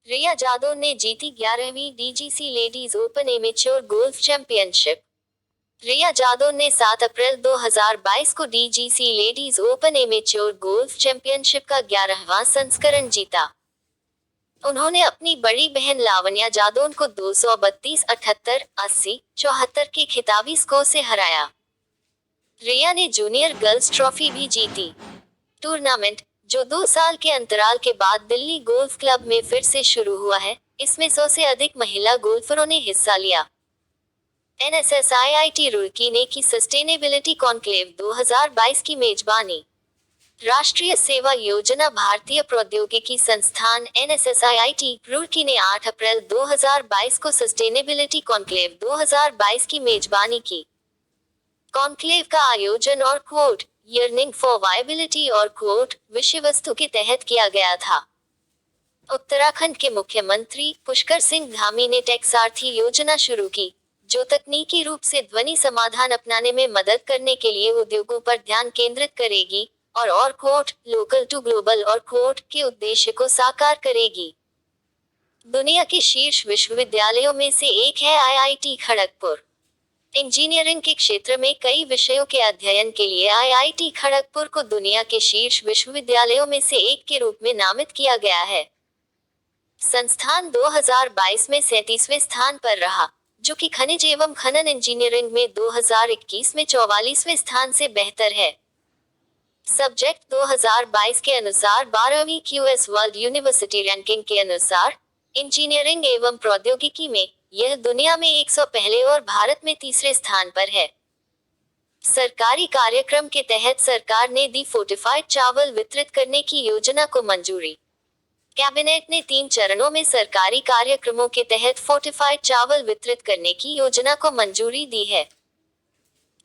रिया जादव ने जीती 11वीं DGC ladies open amateur golf championship. Riya Jadhav ने 7 अप्रैल 2022 को DGC ladies open amateur golf championship का 11वां संस्करण जीता। उन्होंने अपनी बड़ी बहन लावण्या जादव को 232, 78, 80, 74 के खिताबी स्कोर से हराया। रिया ने जूनियर गर्ल्स ट्रॉफी भी जीती। टूर्नामेंट, जो 2 साल के अंतराल के बाद दिल्ली गोल्फ क्लब में फिर से शुरू हुआ है, इसमें 100 से अधिक महिला गोल्फरों ने हिस्सा लिया। एनएसएसआईआईटी रुड़की ने की सस्टेनेबिलिटी कॉन्क्लेव 2022 की मेजबानी। राष्ट्रीय सेवा योजना भारतीय प्रौद्योगिकी संस्थान एनएसएसआईआईटी रुड़की ने 8 अप्रैल 2022 को सस्टेनेबिलिटी कॉन्क्लेव 2022 की मेजबानी की। कॉन्क्लेव का आयोजन और क्वोट यर्निंग फॉर वायबिलिटी और क्वोट विषय वस्तु के तहत किया गया था। उत्तराखंड के मुख्यमंत्री पुष्कर सिंह धामी ने टैक्सार्थी योजना शुरू की, जो तकनीकी रूप से ध्वनि समाधान अपनाने में मदद करने के लिए उद्योगों पर ध्यान केंद्रित करेगी और क्वोट लोकल टू ग्लोबल और क्वोट के उद्देश्य को साकार करेगी। दुनिया के शीर्ष विश्वविद्यालयों में से एक है आईआईटी खड़गपुर। इंजीनियरिंग के क्षेत्र में कई विषयों के अध्ययन के लिए आईआईटी खड़गपुर को दुनिया के शीर्ष विश्वविद्यालयों में से एक के रूप में नामित किया गया है। संस्थान 2022 में 37वें स्थान पर रहा, जो कि खनिज एवं खनन इंजीनियरिंग में 2021 में 44वें स्थान से बेहतर है। सब्जेक्ट 2022 के अनुसार 12वीं क्यूएस वर्ल्ड यूनिवर्सिटी रैंकिंग के अनुसार इंजीनियरिंग एवं प्रौद्योगिकी में यह दुनिया में 100 पहले और भारत में तीसरे स्थान पर है। सरकारी कार्यक्रम के तहत सरकार ने दी फोर्टिफाइड चावल वितरित करने की योजना को मंजूरी। कैबिनेट ने 3 चरणों में सरकारी कार्यक्रमों के तहत फोर्टिफाइड चावल वितरित करने की योजना को मंजूरी दी है।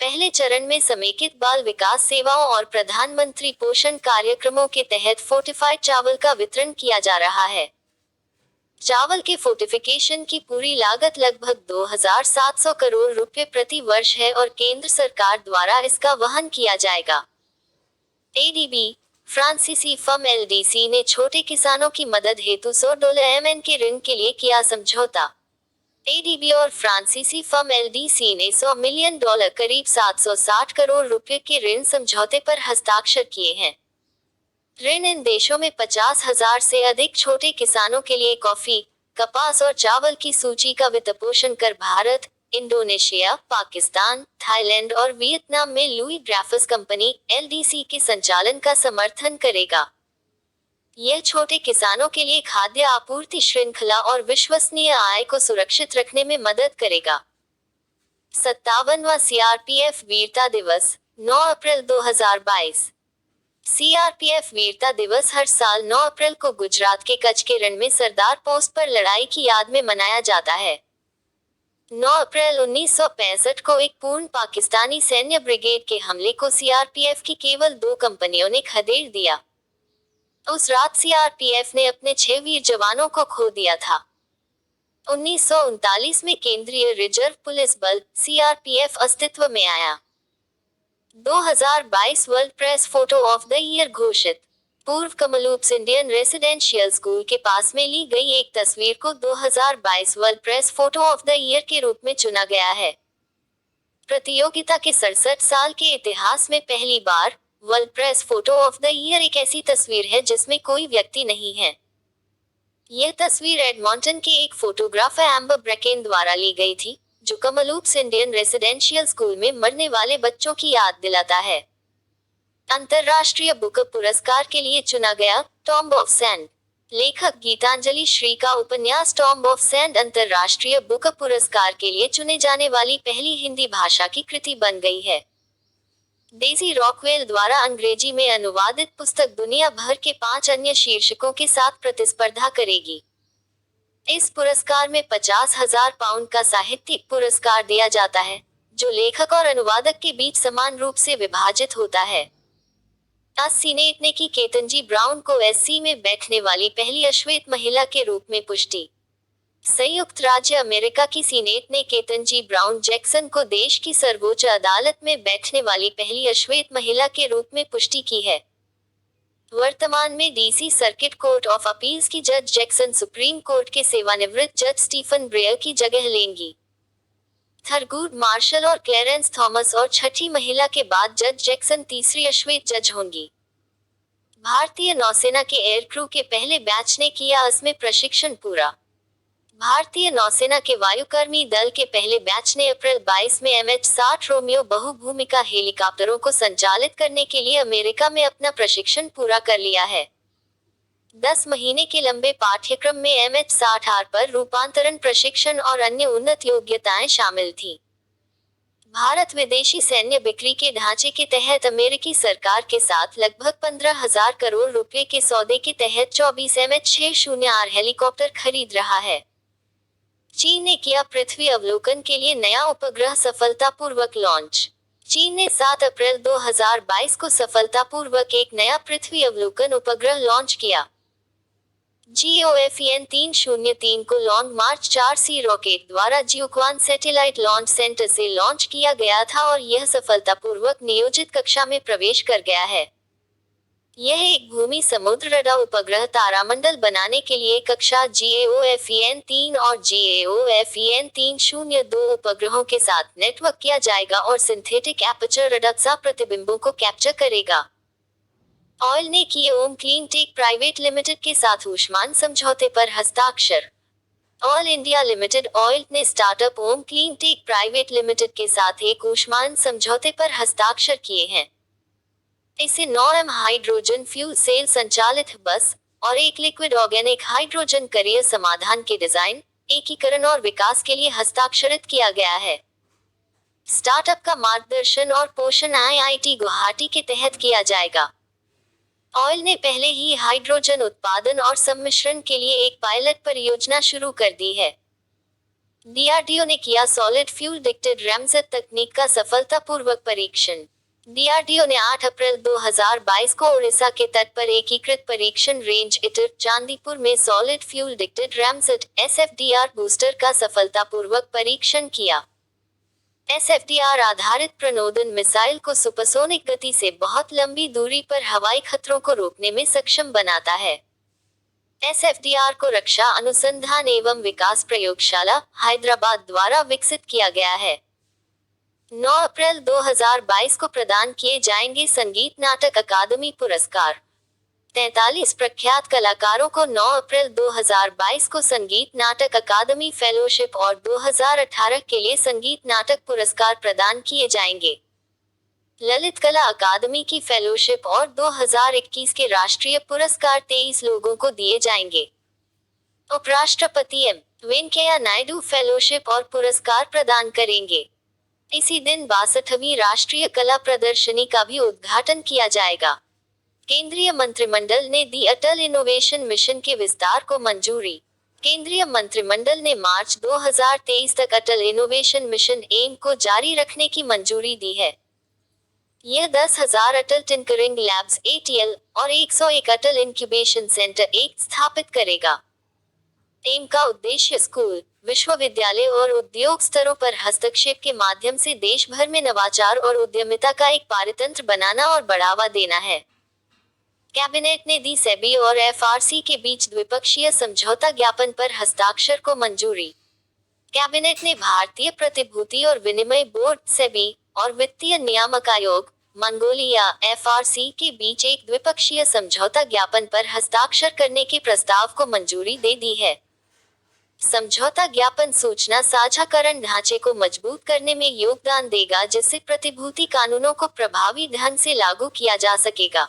पहले चरण में समेकित बाल विकास सेवाओं और प्रधानमंत्री पोषण कार्यक्रमों के तहत फोर्टिफाइड चावल का वितरण किया जा रहा है। चावल के फोर्टिफिकेशन की पूरी लागत लगभग 2,700 करोड़ रुपए प्रति वर्ष है और केंद्र सरकार द्वारा इसका वहन किया जाएगा। एडीबी फ्रांसीसी फर्म एलडीसी ने छोटे किसानों की मदद हेतु $100 के ऋण के लिए किया समझौता। एडीबी और फ्रांसीसी फर्म एलडीसी ने $100 मिलियन करीब 760 करोड़ रुपए के ऋण समझौते पर हस्ताक्षर किए हैं। ऋण इन देशों में 50,000 से अधिक छोटे किसानों के लिए कॉफी, कपास और चावल की सूची का वित्तपोषण कर भारत, इंडोनेशिया, पाकिस्तान, थाईलैंड और वियतनाम में लुई ड्रैफस कंपनी एलडीसी के संचालन का समर्थन करेगा। यह छोटे किसानों के लिए खाद्य आपूर्ति श्रृंखला और विश्वसनीय आय को सुरक्षित रखने में मदद करेगा। 57वां सीआरपीएफ वीरता दिवस 9 अप्रैल 2022। सीआरपीएफ वीरता दिवस हर साल 9 अप्रैल को गुजरात के कच्छ के रण में सरदार पोस्ट पर लड़ाई की याद में मनाया जाता है। 9 अप्रैल 1965 को एक पूर्ण पाकिस्तानी सैन्य ब्रिगेड के हमले को सीआरपीएफ की केवल 2 कंपनियों ने खदेड़ दिया। उस रात सीआरपीएफ ने अपने 6 वीर जवानों को खो दिया था। 1939 में केंद्रीय रिजर्व पुलिस बल सीआरपीएफ अस्तित्व में आया। 2022 world press photo of the year घोषित। पूर्व कमलूप्स इंडियन रेसिडेंशियल स्कूल के पास में ली गई एक तस्वीर को 2022 world press photo of the year के रूप में चुना गया है। प्रतियोगिता के 67 साल के इतिहास में पहली बार world press photo of the year एक ऐसी तस्वीर है जिसमें कोई व्यक्ति नहीं है। यह तस्वीर एडमॉन्टन के एक फोटोग्राफर एम्बर ब्रेकेन द्वारा ली गई थी, जो कमलूप्स इंडियन रेसिडेंशियल स्कूल में मरने वाले बच्चों की याद दिलाता है। अंतरराष्ट्रीय बुकर पुरस्कार के लिए चुना गया टॉम्ब ऑफ सैंड। लेखक गीतांजलि श्री का उपन्यास टॉम्ब ऑफ सैंड अंतरराष्ट्रीय बुकर पुरस्कार के लिए चुने जाने वाली पहली हिंदी भाषा की कृति बन गई है। डेजी रॉकवेल द्वारा अंग्रेजी में अनुवादित पुस्तक दुनिया भर के 5 अन्य शीर्षकों के साथ प्रतिस्पर्धा करेगी। इस पुरस्कार में 50,000 पाउंड का साहित्यिक पुरस्कार दिया जाता है, जो लेखक और अनुवादक के बीच समान रूप से विभाजित होता है। सीनेट ने की केतनजी ब्राउन को एससी में बैठने वाली पहली अश्वेत महिला के रूप में पुष्टि। संयुक्त राज्य अमेरिका की सीनेट ने केतनजी ब्राउन जैक्सन को देश की सर्वोच्च अदालत में बैठने वाली पहली अश्वेत महिला के रूप में पुष्टि की है। वर्तमान में DC circuit court of appeals की जज जैक्सन सुप्रीम कोर्ट के सेवानिवृत्त जज स्टीफन ब्रेयर की जगह लेंगी। थरगूड मार्शल और क्लेरेंस थॉमस और छठी महिला के बाद जज जैक्सन तीसरी अश्वेत जज होंगी। भारतीय नौसेना के एयर क्रू के पहले बैच ने किया असम प्रशिक्षण पूरा। भारतीय नौसेना के वायुकर्मी दल के पहले बैच ने अप्रैल 22 में MH-60 रोमियो बहुभूमिका हेलीकॉप्टरों को संचालित करने के लिए अमेरिका में अपना प्रशिक्षण पूरा कर लिया है। 10 महीने के लंबे पाठ्यक्रम में MH-60R पर रूपांतरण प्रशिक्षण और अन्य उन्नत योग्यताएं शामिल थी। भारत विदेशी सैन्य बिक्री के ढांचे के तहत अमेरिकी सरकार के साथ लगभग 15,000 करोड़ रुपए के सौदे के तहत 24 MH-60R हेलीकॉप्टर खरीद रहा है। चीन ने किया पृथ्वी अवलोकन के लिए नया उपग्रह सफलतापूर्वक लॉन्च। चीन ने 7 अप्रैल 2022 को सफलतापूर्वक एक नया पृथ्वी अवलोकन उपग्रह लॉन्च किया। GOFEN 303 को लॉन्ग मार्च 4C रॉकेट द्वारा जियोक्वान सैटेलाइट लॉन्च सेंटर से लॉन्च किया गया था और यह सफलतापूर्वक नियोजित कक्षा में प्रवेश कर गया है। यह एक भूमि समुद्र रडार उपग्रह तारामंडल बनाने के लिए कक्षा GOFEN 3 और GOFEN 302 उपग्रहों के साथ नेटवर्क किया जाएगा और सिंथेटिक एपर्चर रडार प्रतिबिंबों को कैप्चर करेगा। ऑयल ने किए ओम क्लीन टेक प्राइवेट लिमिटेड के साथ ऊष्मान समझौते पर हस्ताक्षर। ऑयल इंडिया लिमिटेड ऑयल ने स्टार्टअप ओम क्लीन टेक प्राइवेट लिमिटेड के साथ एक ऊष्मान समझौते पर हस्ताक्षर किए हैं। इसे 9M हाइड्रोजन फ्यूल सेल संचालित बस और एक लिक्विड ऑर्गेनिक हाइड्रोजन करियर समाधान के डिजाइन, एकीकरण और विकास के लिए हस्ताक्षरित किया गया है। स्टार्टअप का मार्गदर्शन और पोषण IIT गुवाहाटी के तहत किया जाएगा। ऑयल ने पहले ही हाइड्रोजन उत्पादन और सम्मिश्रण के लिए एक पायलट परियोजना शुरू कर दी है। DRDO ने किया सॉलिड फ्यूल डिक्टेड रैमसेट तकनीक का सफलतापूर्वक परीक्षण। DRDO ने 8 अप्रैल 2022 को ओडिशा के तट पर एकीकृत परीक्षण रेंज इटर चांदीपुर में सॉलिड फ्यूल डिक्टेड रैमसेट SFDR बूस्टर का सफलतापूर्वक परीक्षण किया। SFDR आधारित प्रणोदन मिसाइल को सुपरसोनिक गति से बहुत लंबी दूरी पर हवाई खतरों को रोकने में सक्षम बनाता है। SFDR को रक्षा अनुसंधान एवं विकास प्रयोगशाला, हैदराबाद द्वारा विकसित किया गया है। 9 अप्रैल 2022 को प्रदान किए जाएंगे संगीत नाटक अकादमी पुरस्कार। 43 प्रख्यात कलाकारों को 9 अप्रैल 2022 को संगीत नाटक अकादमी फेलोशिप और 2018 के लिए संगीत नाटक पुरस्कार प्रदान किए जाएंगे। ललित कला अकादमी की फेलोशिप और 2021 के राष्ट्रीय पुरस्कार 23 लोगों को दिए जाएंगे। उपराष्ट्रपति वेंकैया नायडू फेलोशिप और पुरस्कार प्रदान करेंगे। इसी दिन 62वीं राष्ट्रीय कला प्रदर्शनी का भी उद्घाटन किया जाएगा। केंद्रीय मंत्रिमंडल ने दी अटल इनोवेशन मिशन के विस्तार को मंजूरी। केंद्रीय मंत्रिमंडल ने मार्च 2023 तक अटल इनोवेशन मिशन एम को जारी रखने की मंजूरी दी है। यह 10,000 अटल टिंकरिंग लैब्स ATL और 101 अटल इंक्यूबेशन सेंटर स्थापित करेगा। एम का उद्देश्य स्कूल, विश्वविद्यालय और उद्योग स्तरों पर हस्तक्षेप के माध्यम से देश भर में नवाचार और उद्यमिता का एक पारितंत्र बनाना और बढ़ावा देना है। कैबिनेट ने दी सेबी और FRC के बीच द्विपक्षीय समझौता ज्ञापन पर हस्ताक्षर को मंजूरी। कैबिनेट ने भारतीय प्रतिभूति और विनिमय बोर्ड सेबी और वित्तीय नियामक आयोग मंगोलिया FRC के बीच एक द्विपक्षीय समझौता ज्ञापन पर हस्ताक्षर करने के प्रस्ताव को मंजूरी दे दी है। समझौता ज्ञापन सूचना साझाकरण ढांचे को मजबूत करने में योगदान देगा, जिससे प्रतिभूति कानूनों को प्रभावी ढंग से लागू किया जा सकेगा।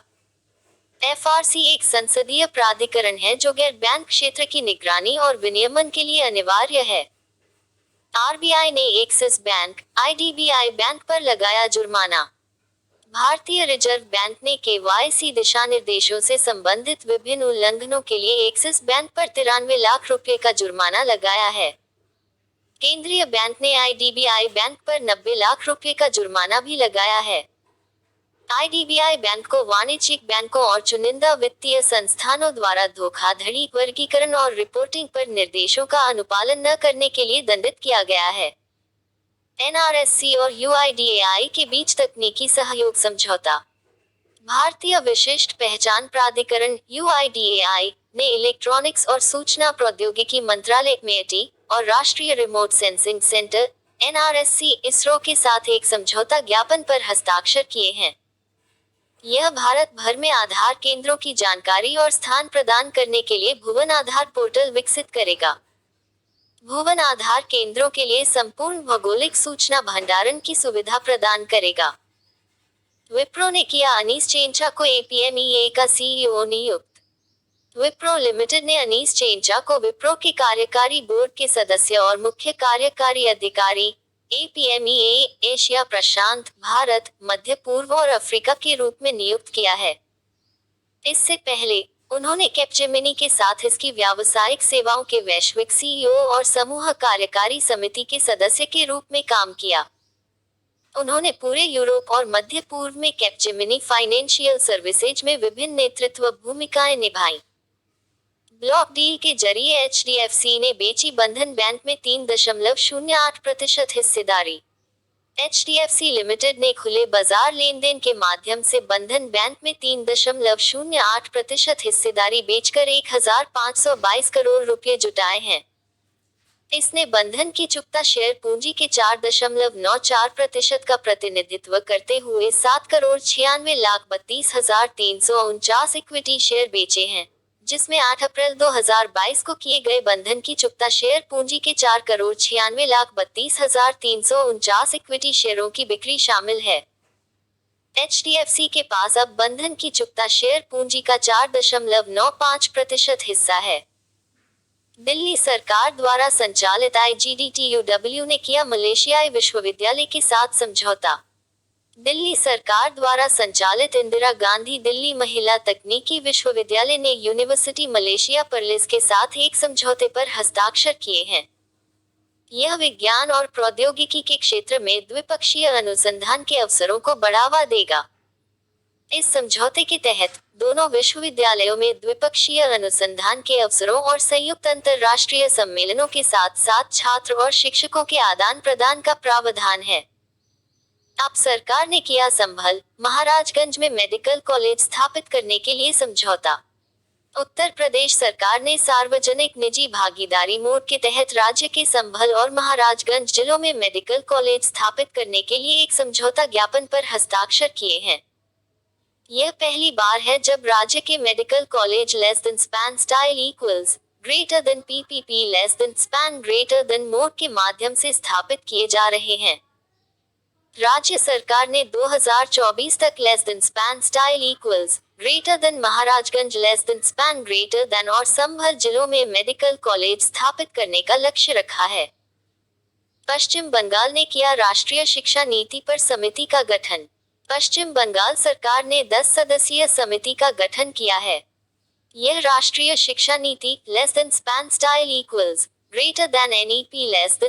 FRC एक संसदीय प्राधिकरण है जो गैर बैंक क्षेत्र की निगरानी और विनियमन के लिए अनिवार्य है। RBI ने एक्सिस बैंक, IDBI बैंक पर लगाया जुर्माना। भारतीय रिजर्व बैंक ने KYC दिशा निर्देशों से संबंधित विभिन्न उल्लंघनों के लिए एक्सिस बैंक पर 93 लाख रुपए का जुर्माना लगाया है। केंद्रीय बैंक ने IDBI बैंक पर 90 लाख रुपए का जुर्माना भी लगाया है। IDBI बैंक को वाणिज्यिक बैंकों और चुनिंदा वित्तीय संस्थानों द्वारा धोखाधड़ी, वर्गीकरण और रिपोर्टिंग पर निर्देशों का अनुपालन न करने के लिए दंडित किया गया है। NRSC और UIDAI के बीच तकनीकी सहयोग समझौता। भारतीय विशिष्ट पहचान प्राधिकरण (UIDAI) ने इलेक्ट्रॉनिक्स और सूचना प्रौद्योगिकी मंत्रालय (METI) और राष्ट्रीय remote sensing centre (NRSC) ISRO के साथ एक समझौता ज्ञापन पर हस्ताक्षर किए हैं। यह भारत भर में आधार केंद्रों की जानकारी और स्थान प्रदान करने के लिए भुवन आधार पोर्टल विकसित करेगा। भुवन आधार केंद्रों के लिए संपूर्ण भौगोलिक सूचना भंडारण की सुविधा प्रदान करेगा। विप्रो ने किया अनीस चेंचा को APMEA का CEO नियुक्त। विप्रो लिमिटेड ने अनीस चेंचा को विप्रो के कार्यकारी बोर्ड के सदस्य और मुख्य कार्यकारी अधिकारी APMEA एशिया प्रशांत, भारत, मध्य पूर्व और अफ्रीका के रूप में नियुक्त किया है। इससे पहले उन्होंने कैपजेमिनी के साथ इसकी व्यावसायिक सेवाओं के वैश्विक CEO और समूह कार्यकारी समिति के सदस्य के रूप में काम किया। उन्होंने पूरे यूरोप और मध्य पूर्व में कैपजेमिनी फाइनेंशियल सर्विसेज में विभिन्न नेतृत्व भूमिकाएं निभाई। ब्लॉक डील के जरिए HDFC ने बेची बंधन बैंक में 3.08% हिस्सेदारी। HDFC लिमिटेड ने खुले बाजार लेनदेन के माध्यम से बंधन बैंक में 3.08% हिस्सेदारी बेचकर 1,522 करोड़ रुपए जुटाए हैं। इसने बंधन की चुकता शेयर पूंजी के 4.94% का प्रतिनिधित्व करते हुए 7,96,32,349 इक्विटी शेयर बेचे हैं, जिसमें 8 अप्रैल 2022 को किए गए बंधन की चुकता शेयर पूंजी के 4,96,32,349 इक्विटी शेयरों की बिक्री शामिल है। HDFC के पास अब बंधन की चुकता शेयर पूंजी का 4.95% हिस्सा है। दिल्ली सरकार द्वारा संचालित IGDTUW ने किया मलेशियाई विश्वविद्यालय के साथ समझौता। दिल्ली सरकार द्वारा संचालित इंदिरा गांधी दिल्ली महिला तकनीकी विश्वविद्यालय ने यूनिवर्सिटी मलेशिया पर्लिस के साथ एक समझौते पर हस्ताक्षर किए हैं। यह विज्ञान और प्रौद्योगिकी के क्षेत्र में द्विपक्षीय अनुसंधान के अवसरों को बढ़ावा देगा। इस समझौते के तहत दोनों विश्वविद्यालयों में द्विपक्षीय अनुसंधान के अवसरों और संयुक्त अंतर्राष्ट्रीय सम्मेलनों के साथ साथ छात्र और शिक्षकों के आदान प्रदान का प्रावधान है। अब सरकार ने किया संभल, महाराजगंज में मेडिकल कॉलेज स्थापित करने के लिए समझौता। उत्तर प्रदेश सरकार ने सार्वजनिक निजी भागीदारी मोड के तहत राज्य के संभल और महाराजगंज जिलों में मेडिकल कॉलेज स्थापित करने के लिए एक समझौता ज्ञापन पर हस्ताक्षर किए हैं। यह पहली बार है जब राज्य के medical college (span style equals greater than PPP (span greater than mode के माध्यम से स्थापित किए जा रहे हैं। राज्य सरकार ने 2024 तक (span style equals greater than Maharajganj (span greater than) और संभल जिलों में मेडिकल कॉलेज स्थापित करने का लक्ष्य रखा है। पश्चिम बंगाल ने किया राष्ट्रीय शिक्षा नीति पर समिति का गठन। पश्चिम बंगाल सरकार ने 10 सदस्यीय समिति का गठन किया है। यह राष्ट्रीय शिक्षा नीति (span style equals greater than NEP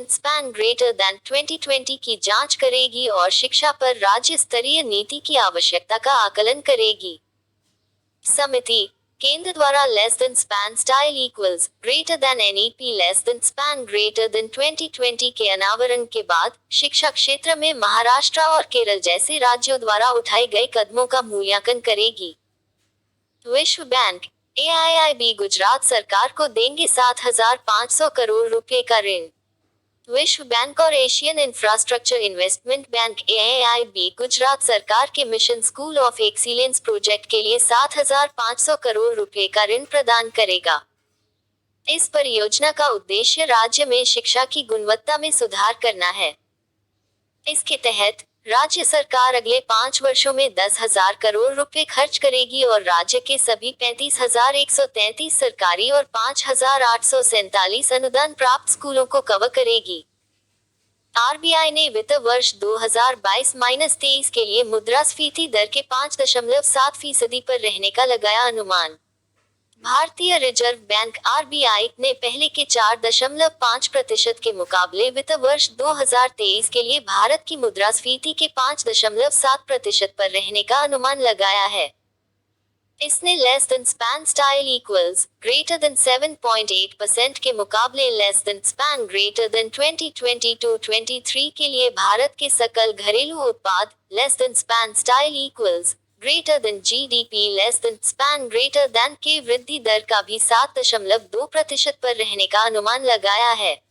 (span greater than 2020) की जांच करेगी और शिक्षा पर राज्य स्तरीय नीति की आवश्यकता का आकलन करेगी। समिति केंद्र द्वारा (span style equals greater than NEP (span greater than 2020) के अनावरण के बाद शिक्षा क्षेत्र में महाराष्ट्र और केरल जैसे राज्यों द्वारा उठाए गए कदमों का मूल्यांकन करेगी। विश्व बैंक AIIB गुजरात सरकार को देंगे 7,500 करोड़ रुपए का ऋण। विश्व बैंक और Asian infrastructure investment bank AIIB Gujarat सरकार के mission school of excellence project के लिए 7,500 करोड़ रुपए का ऋण प्रदान करेगा। इस परियोजना का उद्देश्य राज्य में शिक्षा की गुणवत्ता में सुधार करना है। इसके तहत राज्य सरकार अगले 5 वर्षों में 10,000 करोड़ रुपए खर्च करेगी और राज्य के सभी 35,133 सरकारी और 5,847 अनुदान प्राप्त स्कूलों को कवर करेगी। RBI ने वित्त वर्ष 2022-23 के लिए मुद्रास्फीति दर के 5.7% पर रहने का लगाया अनुमान। भारतीय रिजर्व बैंक RBI ने पहले के 4.5% के मुकाबले वित्त वर्ष 2023 के लिए भारत की मुद्रास्फीति के 5.7% पर रहने का अनुमान लगाया है। इसने (span style equals greater than 7.8% के मुकाबले (span greater than 2022-23) के लिए भारत के सकल घरेलू उत्पाद (span style equals greater than GDP less than span greater then के वृद्धि दर का भी 7.2% पर रहने का अनुमान लगाया है।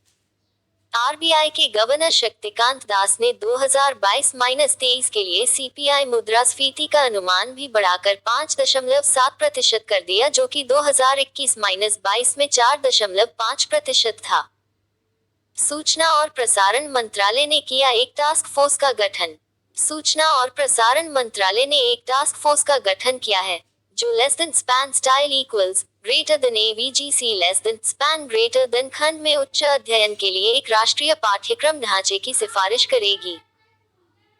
आरबीआई के गवर्नर शक्तिकांत दास ने 2022-23 के लिए सीपीआई मुद्रास्फीति का अनुमान भी बढ़ाकर 5.7% कर दिया, जो कि 2021-22 में 4.5% था। सूचना और प्रसारण मंत्रालय ने किया एक टास्क फोर्स का गठन। सूचना और प्रसारण मंत्रालय ने एक टास्क फोर्स का गठन किया है, जो less than span style equals greater than AVGC less than span greater than खंड में उच्च अध्ययन के लिए एक राष्ट्रीय पाठ्यक्रम ढांचे की सिफारिश करेगी।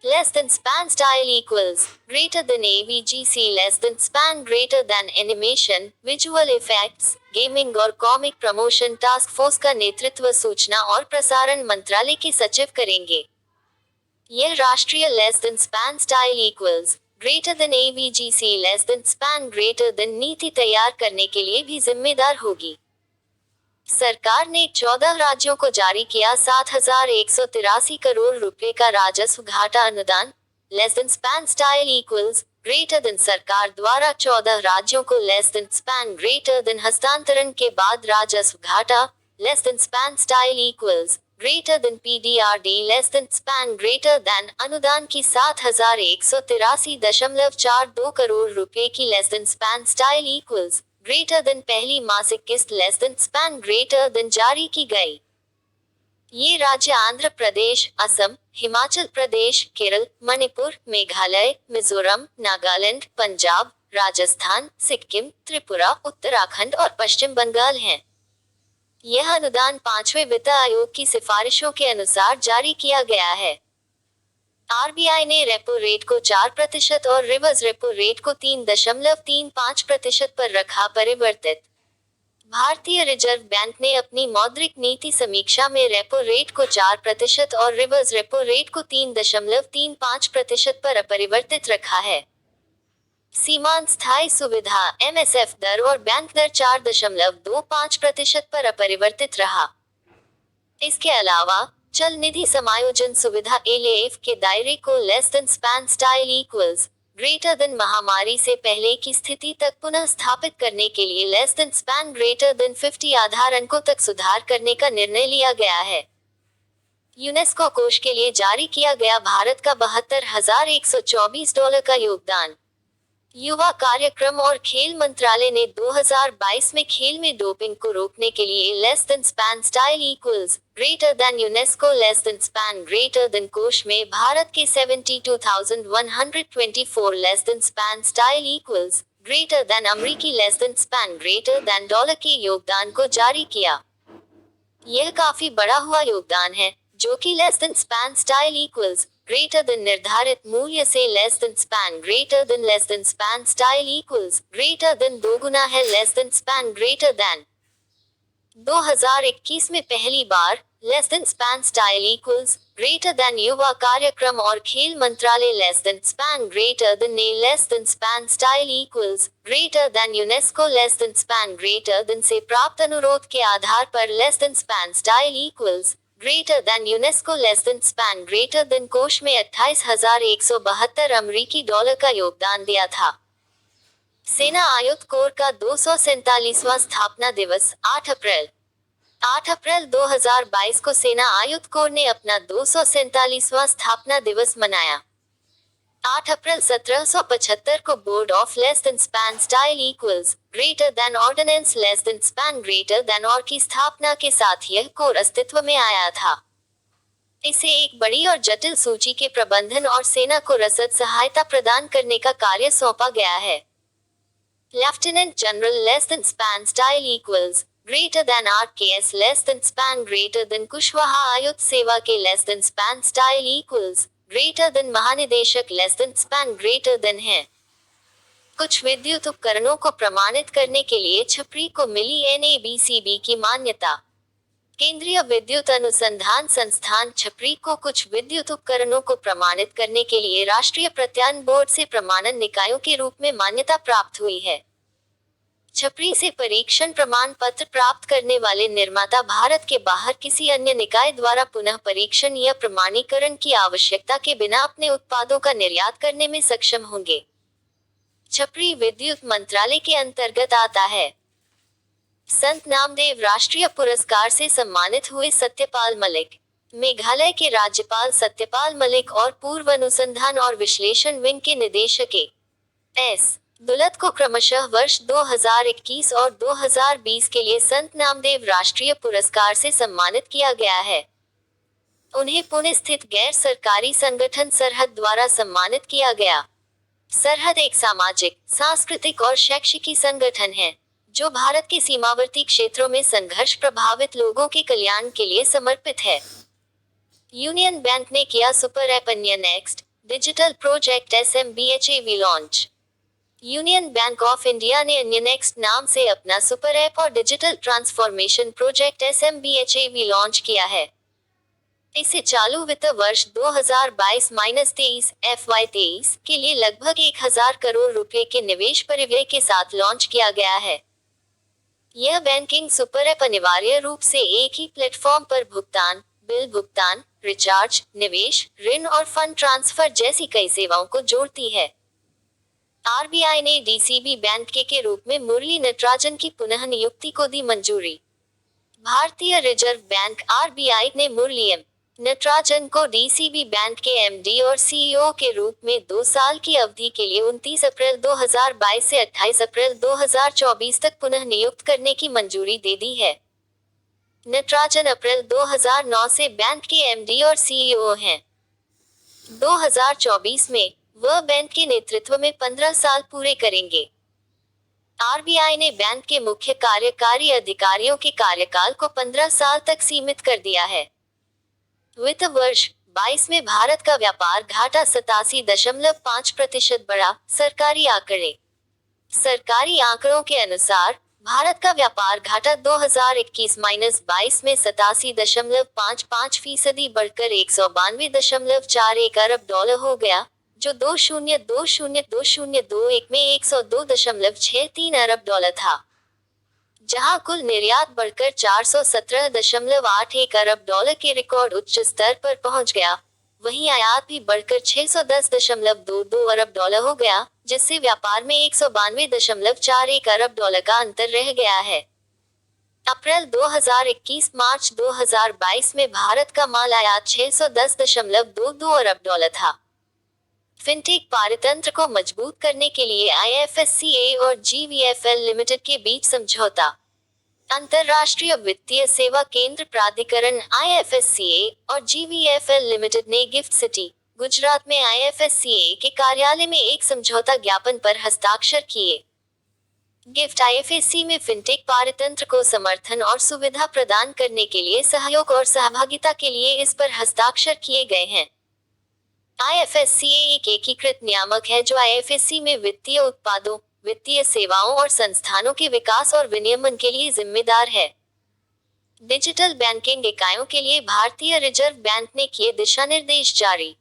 Less than span style equals greater than AVGC less than span greater than animation, visual effects, gaming और कॉमिक प्रमोशन टास्क फोर्स का नेतृत्व सूचना और प्रसारण मंत्रालय के सचिव करेंगे। यह राष्ट्रीय less than span style equals greater than AVGC less than span greater than नीति तैयार करने के लिए भी जिम्मेदार होगी। सरकार ने 14 राज्यों को जारी किया 7,183 करोड़ रुपए का राजस्व घाटा अनुदान। Less than span style equals greater than सरकार द्वारा 14 राज्यों को less than span greater than हस्तांतरण के बाद राजस्व घाटा less than span style equals greater than PDRD less than span greater than अनुदान की 7,183.42 करोड़ रुपए की less than span style equals greater than पहली मासिक किस्त less than span greater than जारी की गई। ये राज्य आंध्र प्रदेश, असम, हिमाचल प्रदेश, केरल, मणिपुर, मेघालय, मिजोरम, नागालैंड, पंजाब, राजस्थान, सिक्किम, त्रिपुरा, उत्तराखंड और पश्चिम बंगाल हैं। यह अनुदान 5वें वित्त आयोग की सिफारिशों के अनुसार जारी किया गया है। आरबीआई ने रेपो रेट को 4% और रिवर्स रेपो रेट को 3.35% पर रखा परिवर्तित। भारतीय रिजर्व बैंक ने अपनी मौद्रिक नीति समीक्षा में रेपो रेट को 4% और रिवर्स रेपो रेट को 3.35% पर अपरिवर्तित रखा है। सीमांत स्थायी सुविधा एमएसएफ दर और बैंक दर 4.25% पर अपरिवर्तित रहा। इसके अलावा चल निधि समायोजन सुविधा एलएएफ के दायरे को less than span style equals greater then महामारी से पहले की स्थिति तक पुनः स्थापित करने के लिए less than span greater then 50 आधार अंकों तक सुधार करने का निर्णय लिया गया है। यूनेस्को कोष के लिए जारी किया गया भारत का $72,124 का योगदान। युवा कार्यक्रम और खेल मंत्रालय ने 2022 में खेल में डोपिंग को रोकने के लिए less than span style equals greater than UNESCO less than span greater than कोष में भारत के 72,124 less than span style equals greater than अमेरिकी less than span greater than dollar के योगदान को जारी किया। यह काफी बड़ा हुआ योगदान है, जो कि less than span style equals greater than निर्धारित मूल्य से less than span greater than style equals greater than दोगुना है। Less than span greater than 2021 में पहली बार less than span style equals greater than युवा कार्यक्रम और खेल मंत्रालय less than span greater than ने less than span style equals greater than UNESCO less than span greater than से प्राप्त अनुरोध के आधार पर less than span style equals greater than UNESCO less than span greater than कोष में 28,172 अमेरिकी dollar का योगदान दिया था। सेना आयुक्त कोर का 247वां स्थापना दिवस 8 अप्रैल 2022 को सेना आयुक्त कोर ने अपना 247वां स्थापना दिवस मनाया। 8 अप्रैल 1775 को board of less than span style equals greater than ordinance less than span greater than और की स्थापना के साथ यह कोर अस्तित्व में आया था। इसे एक बड़ी और जटिल सूची के प्रबंधन और सेना को रसद सहायता प्रदान करने का कार्य सौंपा गया है। Lieutenant general less than span style equals greater than RKS less than span greater than Kushwaha आयुक्त सेवा के less than span style equals greater than महानिदेशक less than span greater than है। कुछ विद्युत उपकरणों को प्रमाणित करने के लिए छपरी को मिली एनएबीसीबी की मान्यता। केंद्रीय विद्युत अनुसंधान संस्थान छपरी को कुछ विद्युत उपकरणों को प्रमाणित करने के लिए राष्ट्रीय प्रत्यायन बोर्ड से प्रमाणन निकायों के रूप में मान्यता प्राप्त हुई है। छपरी से परीक्षण प्रमाण पत्र प्राप्त करने वाले निर्माता भारत के बाहर किसी अन्य निकाय द्वारा पुनः परीक्षण या प्रमाणीकरण की आवश्यकता के बिना अपने उत्पादों का निर्यात करने में सक्षम होंगे। छपरी विद्युत मंत्रालय के अंतर्गत आता है। संत नामदेव राष्ट्रीय पुरस्कार से सम्मानित हुए सत्यपाल मलिक। मेघालय के राज्यपाल सत्यपाल मलिक और पूर्व अनुसंधान और विश्लेषण विंग के निदेशक एस दुलत को क्रमशः वर्ष 2021 और 2020 के लिए संत नामदेव राष्ट्रीय पुरस्कार से सम्मानित किया गया है। उन्हें पुणे स्थित गैर सरकारी संगठन सरहद द्वारा सम्मानित किया गया। सरहद एक सामाजिक, सांस्कृतिक और शैक्षिक संगठन है जो भारत के सीमावर्ती क्षेत्रों में संघर्ष प्रभावित लोगों के कल्याण के लिए समर्पित है। यूनियन बैंक ने किया सुपर ऐप अन्य next digital project SMBHAV launch. Union bank of India ने अन्य नेक्स्ट नाम से अपना सुपर ऐप और digital transformation project SMBHAV launch किया है। इसे चालू वित्त वर्ष 2022-23 FY23 के लिए लगभग 1000 करोड़ रुपए के निवेश परिव्यय के साथ लॉन्च किया गया है। यह बैंकिंग सुपर ऐप अनिवार्य रूप से एक ही प्लेटफॉर्म पर भुगतान, बिल भुगतान, रिचार्ज, निवेश, ऋण और फंड ट्रांसफर जैसी कई सेवाओं को जोड़ती है। RBI ने DCB बैंक के रूप में मुरली नटराजन की पुनः नियुक्ति को दी मंजूरी। भारतीय रिजर्व बैंक RBI ने मुरली नटराजन को DCB बैंक के MD और CEO के रूप में 2 साल की अवधि के लिए 29 अप्रैल 2022 से 28 अप्रैल 2024 तक पुनः नियुक्त करने की मंजूरी दे दी है। नटराजन अप्रैल 2009 से बैंक के MD और CEO हैं। 2024 में वह बैंक के नेतृत्व में 15 साल पूरे करेंगे। RBI ने बैंक के मुख्य कार्यकारी अधिकारियों के कार्यकाल को 15 साल तक सीमित कर दिया है। वित्त वर्ष 22 में भारत का व्यापार घाटा 87.5% बढ़ा। सरकारी आंकड़े। सरकारी आंकड़ों के अनुसार भारत का व्यापार घाटा 2021-22 में 87.55% बढ़कर 192.41 अरब डॉलर हो गया, जो 2020-2021 में 102.63 अरब डॉलर था, जहां कुल निर्यात बढ़कर 417.81 अरब डॉलर के रिकॉर्ड उच्च स्तर पर पहुंच गया। वहीं आयात भी बढ़कर 610.22 अरब डॉलर हो गया, जिससे व्यापार में 192.41 अरब डॉलर का अंतर रह गया है। अप्रैल 2021 मार्च 2022 में भारत का माल आयात 610.22 अरब डॉलर था। फिनटेक पारतंत्र को मजबूत करने के लिए IFSCA और GVFL लिमिटेड के बीच समझौता। अंतरराष्ट्रीय वित्तीय सेवा केंद्र प्राधिकरण IFSCA और GVFL लिमिटेड ने गिफ्ट सिटी, गुजरात में IFSCA के कार्यालय में एक समझौता ज्ञापन पर हस्ताक्षर किए। गिफ्ट IFSC में फिनटेक पारतंत्र को समर्थन और सुविधा प्रदान करने के लिए सहयोग और सहभागिता के लिए इस पर हस्ताक्षर किए गए हैं। IFSCA एक एकीकृत नियामक है जो IFSC में वित्तीय उत्पादों, वित्तीय सेवाओं और संस्थानों के विकास और विनियमन के लिए जिम्मेदार है। डिजिटल बैंकिंग इकाइयों के लिए भारतीय रिजर्व बैंक ने किए दिशा निर्देश जारी।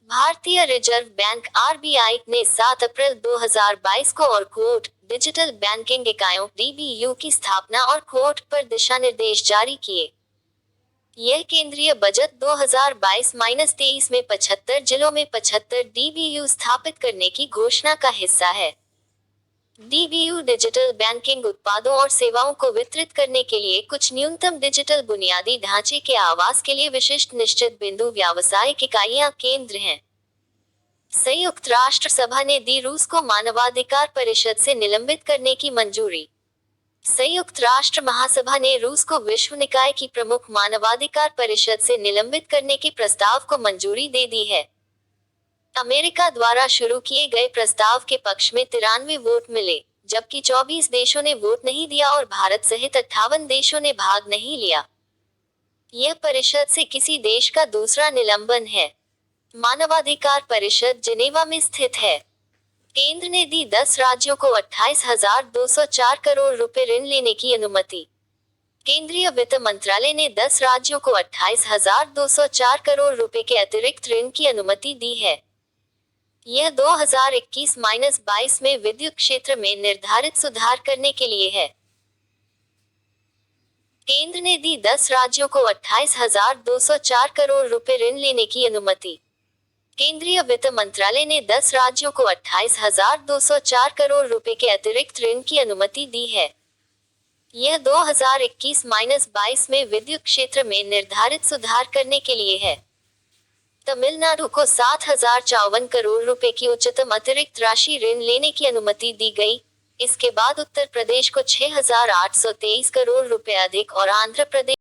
भारतीय रिजर्व बैंक RBI ने 7 अप्रैल 2022 को और कोड डिजिटल बैंकिंग इकाइयों DBU की स्थापना और कोड पर दिशा निर्देश जारी किए। यह केंद्रीय बजट 2022-23 में 75 जिलों में 75 DBU स्थापित करने की घोषणा का हिस्सा है। DBU डिजिटल बैंकिंग उत्पादों और सेवाओं को वितरित करने के लिए कुछ न्यूनतम डिजिटल बुनियादी ढांचे के आवास के लिए विशिष्ट निश्चित बिंदु व्यावसायिक इकाइयां केंद्र हैं। संयुक्त राष्ट्र सभा ने दी रूस को मानवाधिकार परिषद से निलंबित करने की मंजूरी। संयुक्त राष्ट्र महासभा ने रूस को विश्व निकाय की प्रमुख मानवाधिकार परिषद से निलंबित करने के प्रस्ताव को मंजूरी दे दी है। अमेरिका द्वारा शुरू किए गए प्रस्ताव के पक्ष में 93 वोट मिले, जबकि 24 देशों ने वोट नहीं दिया और भारत सहित 58 देशों ने भाग नहीं लिया। यह परिषद से किसी देश का दूसरा निलंबन है। मानवाधिकार परिषद जिनेवा में स्थित है। केंद्र ने दी 10 राज्यों को 28,204 करोड़ रुपए ऋण लेने की अनुमति। केंद्रीय वित्त मंत्रालय ने 10 राज्यों को 28,204 करोड़ रुपए के अतिरिक्त ऋण की अनुमति दी है। यह 2021-22 में विद्युत क्षेत्र में निर्धारित सुधार करने के लिए है। केंद्र ने दी 10 राज्यों को 28,204 करोड़ रुपए ऋण लेने की अनुमति। केंद्रीय वित्त मंत्रालय ने 10 राज्यों को 28,204 करोड़ रुपए के अतिरिक्त ऋण की अनुमति दी है। यह 2021-22 में विद्युत क्षेत्र में निर्धारित सुधार करने के लिए है। तमिलनाडु को 7,054 करोड़ रुपए की उच्चतम अतिरिक्त राशि ऋण लेने की अनुमति दी गई। इसके बाद उत्तर प्रदेश को 6,823 करोड़ रुपए अधिक और आंध्र प्रदेश